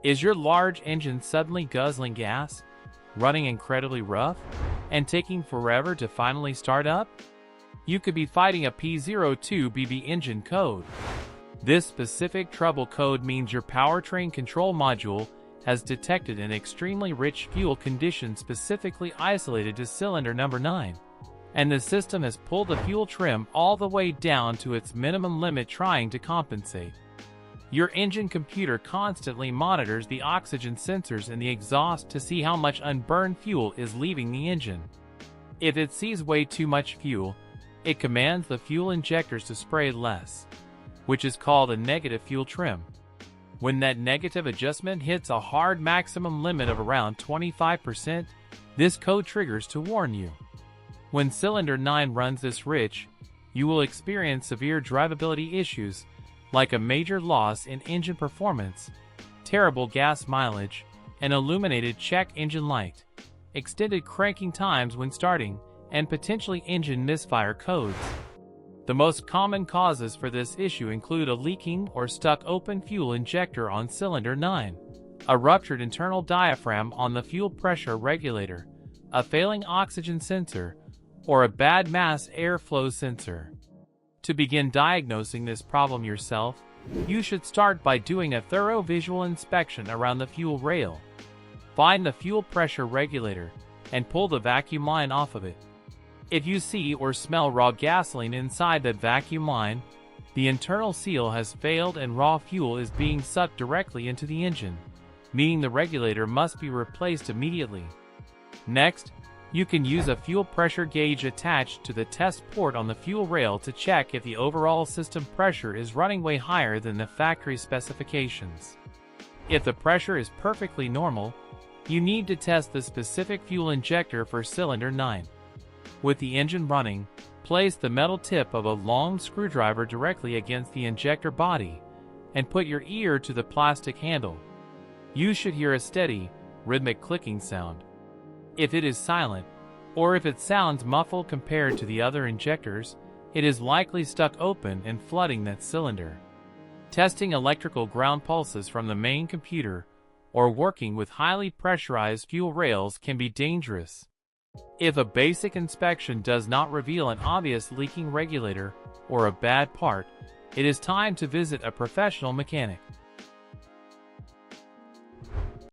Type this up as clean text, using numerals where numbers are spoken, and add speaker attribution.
Speaker 1: Is your large engine suddenly guzzling gas, running incredibly rough, and taking forever to finally start up? You could be fighting a P02BB engine code. This specific trouble code means your powertrain control module has detected an extremely rich fuel condition specifically isolated to cylinder number 9, and the system has pulled the fuel trim all the way down to its minimum limit trying to compensate. Your engine computer constantly monitors the oxygen sensors in the exhaust to see how much unburned fuel is leaving the engine. If it sees way too much fuel, it commands the fuel injectors to spray less, which is called a negative fuel trim. When that negative adjustment hits a hard maximum limit of around 25%, this code triggers to warn you. When cylinder 9 runs this rich, you will experience severe drivability issues like a major loss in engine performance, terrible gas mileage, an illuminated check engine light, extended cranking times when starting, and potentially engine misfire codes. The most common causes for this issue include a leaking or stuck open fuel injector on cylinder 9, a ruptured internal diaphragm on the fuel pressure regulator, a failing oxygen sensor, or a bad mass airflow sensor. To begin diagnosing this problem yourself, you should start by doing a thorough visual inspection around the fuel rail. Find the fuel pressure regulator and pull the vacuum line off of it. If you see or smell raw gasoline inside the vacuum line, the internal seal has failed and raw fuel is being sucked directly into the engine, meaning the regulator must be replaced immediately. Next, you can use a fuel pressure gauge attached to the test port on the fuel rail to check if the overall system pressure is running way higher than the factory specifications. If the pressure is perfectly normal, you need to test the specific fuel injector for cylinder 9. With the engine running, place the metal tip of a long screwdriver directly against the injector body and put your ear to the plastic handle. You should hear a steady, rhythmic clicking sound. If it is silent, or if it sounds muffled compared to the other injectors, it is likely stuck open and flooding that cylinder. Testing electrical ground pulses from the main computer or working with highly pressurized fuel rails can be dangerous. If a basic inspection does not reveal an obvious leaking regulator or a bad part, it is time to visit a professional mechanic.